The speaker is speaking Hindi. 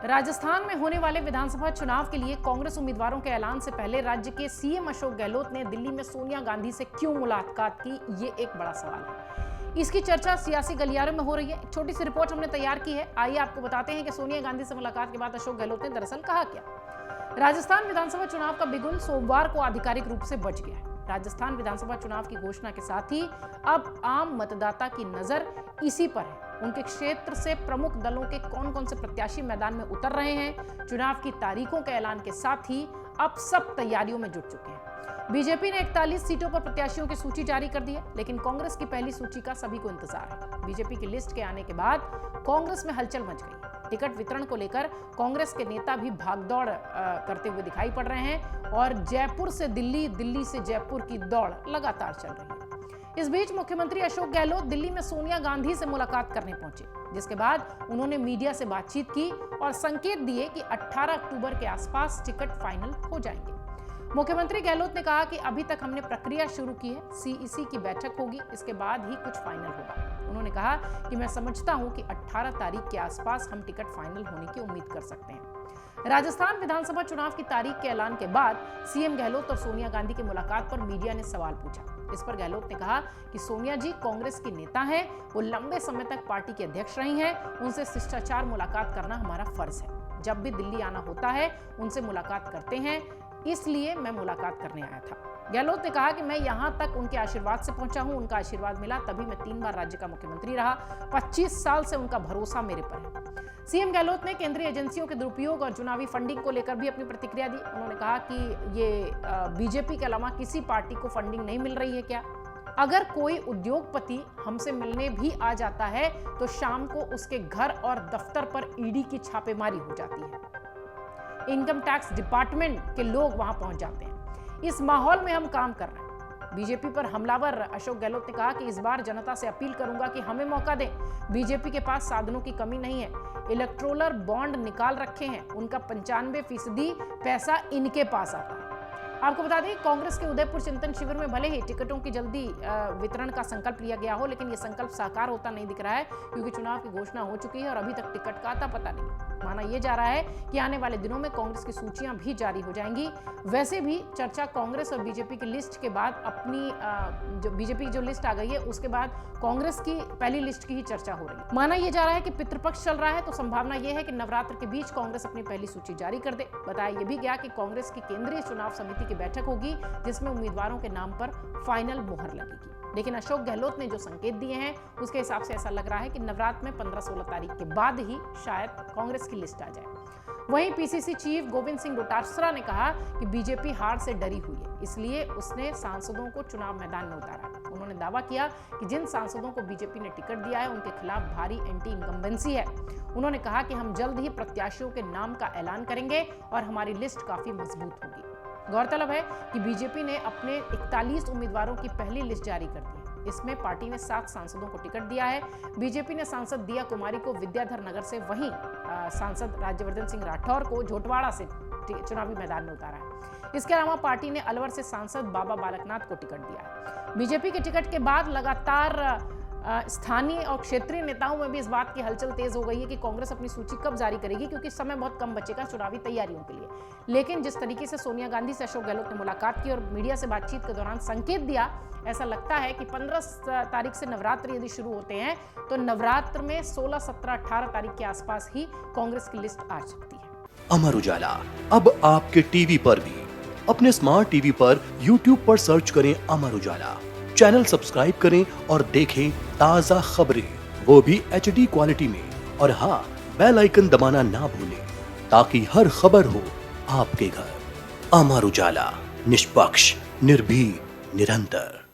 राजस्थान में होने वाले विधानसभा चुनाव के लिए कांग्रेस उम्मीदवारों के ऐलान से पहले राज्य के सीएम अशोक गहलोत ने दिल्ली में सोनिया गांधी से क्यों मुलाकात की, ये एक बड़ा सवाल है। इसकी चर्चा सियासी गलियारों में हो रही है। एक छोटी सी रिपोर्ट हमने तैयार की है, आइए आपको बताते हैं कि सोनिया गांधी से मुलाकात के बाद अशोक गहलोत ने दरअसल कहा क्या। राजस्थान विधानसभा चुनाव का बिगुल सोमवार को आधिकारिक रूप से बज गया है। राजस्थान विधानसभा चुनाव की घोषणा के साथ ही अब आम मतदाता की नजर इसी पर है। उनके क्षेत्र से प्रमुख दलों के कौन कौन से प्रत्याशी मैदान में उतर रहे हैं। चुनाव की तारीखों के ऐलान के साथ ही अब सब तैयारियों में जुट चुके हैं। बीजेपी ने 41 सीटों पर प्रत्याशियों की सूची जारी कर दी है, लेकिन कांग्रेस की पहली सूची का सभी को इंतजार है। बीजेपी की लिस्ट के आने के बाद कांग्रेस में हलचल मच गई। टिकट वितरण को लेकर कांग्रेस के नेता भी भागदौड़ करते हुए दिखाई पड़ रहे हैं और जयपुर से दिल्ली, दिल्ली से जयपुर की दौड़ लगातार चल रही है। इस बीच मुख्यमंत्री अशोक गहलोत दिल्ली में सोनिया गांधी से मुलाकात करने पहुंचे, जिसके बाद उन्होंने मीडिया से बातचीत की और संकेत दिए कि 18 अक्टूबर के आसपास टिकट फाइनल हो जाएंगे। मुख्यमंत्री गहलोत ने कहा कि अभी तक हमने प्रक्रिया शुरू की है, सीईसी की बैठक होगी, इसके बाद ही कुछ फाइनल होगा। उन्होंने कहा कि मैं समझता हूं कि 18 तारीख के आसपास हम टिकट फाइनल होने की उम्मीद कर सकते हैं। राजस्थान विधानसभा चुनाव की तारीख के ऐलान के बाद सीएम गहलोत और सोनिया गांधी की मुलाकात पर मीडिया ने सवाल पूछा। इस पर गहलोत ने कहा कि सोनिया जी कांग्रेस की नेता हैं, वो लंबे समय तक पार्टी के अध्यक्ष रही हैं, उनसे शिष्टाचार मुलाकात करना हमारा फर्ज है। जब भी दिल्ली आना होता है उनसे मुलाकात करते हैं, इसलिए मैं मुलाकात करने आया था। गहलोत ने कहा कि मैं यहां तक उनके आशीर्वाद से पहुंचा हूं, उनका आशीर्वाद मिला तभी मैं 3 बार राज्य का मुख्यमंत्री रहा। 25 साल से उनका भरोसा मेरे पर है। सीएम गहलोत ने केंद्रीय एजेंसियों के दुरुपयोग और चुनावी फंडिंग को लेकर भी अपनी प्रतिक्रिया दी। उन्होंने कहा कि ये बीजेपी के अलावा किसी पार्टी को फंडिंग नहीं मिल रही है क्या? अगर कोई उद्योगपति हमसे मिलने भी आ जाता है तो शाम को उसके घर और दफ्तर पर ईडी की छापेमारी हो जाती है। इनकम टैक्स डिपार्टमेंट के लोग वहां पहुंच जाते हैं। इस माहौल में हम काम कर रहे हैं। बीजेपी पर हमलावर अशोक गहलोत ने कहा कि इस बार जनता से अपील करूंगा कि हमें मौका दें। बीजेपी के पास साधनों की कमी नहीं है। इलेक्टोरल बॉन्ड निकाल रखे हैं, उनका 95% पैसा इनके पास आता है। आपको बता दें कांग्रेस के उदयपुर चिंतन शिविर में भले ही टिकटों की जल्दी वितरण का संकल्प लिया गया हो, लेकिन यह संकल्प साकार होता नहीं दिख रहा है, क्योंकि चुनाव की घोषणा हो चुकी है और अभी तक टिकट का आता पता नहीं। माना यह जा रहा है कि आने वाले दिनों में कांग्रेस की सूचियां भी जारी हो जाएंगी। वैसे भी चर्चा कांग्रेस और बीजेपी की लिस्ट के बाद अपनी जो बीजेपी की जो लिस्ट आ गई है उसके बाद कांग्रेस की पहली लिस्ट की ही चर्चा हो रही है। माना यह जा रहा है कि पितृपक्ष चल रहा है, तो संभावना यह है कि नवरात्र के बीच कांग्रेस अपनी पहली सूची जारी कर दे। बताया यह भी गया कि कांग्रेस की केंद्रीय चुनाव समिति की बैठक होगी, जिसमें उम्मीदवारों के नाम पर फाइनल मुहर लगेगी। लेकिन अशोक गहलोत ने जो संकेत दिए हैं उसके हिसाब से ऐसा लग रहा है कि नवरात्र में 15-16 तारीख के बाद ही शायद कांग्रेस की लिस्ट आ जाए। वहीं पीसीसी चीफ गोविंद सिंह डोटासरा ने कहा कि बीजेपी हार से डरी हुई है, इसलिए उसने सांसदों को चुनाव मैदान में उतारा। उन्होंने दावा किया कि जिन सांसदों को बीजेपी ने टिकट दिया है उनके खिलाफ भारी एंटी इनकम्बेंसी है। उन्होंने कहा कि हम जल्द ही प्रत्याशियों के नाम का ऐलान करेंगे और हमारी लिस्ट काफी मजबूत होगी। गौरतलब है कि बीजेपी ने अपने 41 उम्मीदवारों की पहली लिस्ट जारी कर दी है। इसमें पार्टी ने 7 सांसदों को टिकट दिया है। बीजेपी ने सांसद दिया कुमारी को विद्याधर नगर से, वहीं सांसद राज्यवर्धन सिंह राठौर को झोटवाड़ा से चुनावी मैदान में उतारा है। इसके अलावा पार्टी ने अलवर से सांसद बाबा बालकनाथ को टिकट दिया है। बीजेपी के टिकट के बाद लगातार स्थानीय और क्षेत्रीय नेताओं में भी इस बात की हलचल तेज हो गई है कि कांग्रेस अपनी सूची कब जारी करेगी, क्योंकि समय बहुत कम बचेगा चुनावी तैयारियों के लिए। लेकिन जिस तरीके से सोनिया गांधी से अशोक गहलोत ने मुलाकात की और मीडिया से बातचीत के दौरान संकेत दिया, ऐसा लगता है कि 15 तारीख से नवरात्र यदि शुरू होते हैं तो नवरात्र में 16, 17, 18 तारीख के आसपास ही कांग्रेस की लिस्ट आ सकती है। अमर उजाला अब आपके टीवी पर भी। अपने स्मार्ट टीवी पर यूट्यूब पर सर्च करें अमर उजाला, चैनल सब्सक्राइब करें और देखें ताजा खबरें, वो भी HD क्वालिटी में। और हाँ, बेल आइकन दबाना ना भूलें ताकि हर खबर हो आपके घर। अमर उजाला, निष्पक्ष, निर्भीक, निरंतर।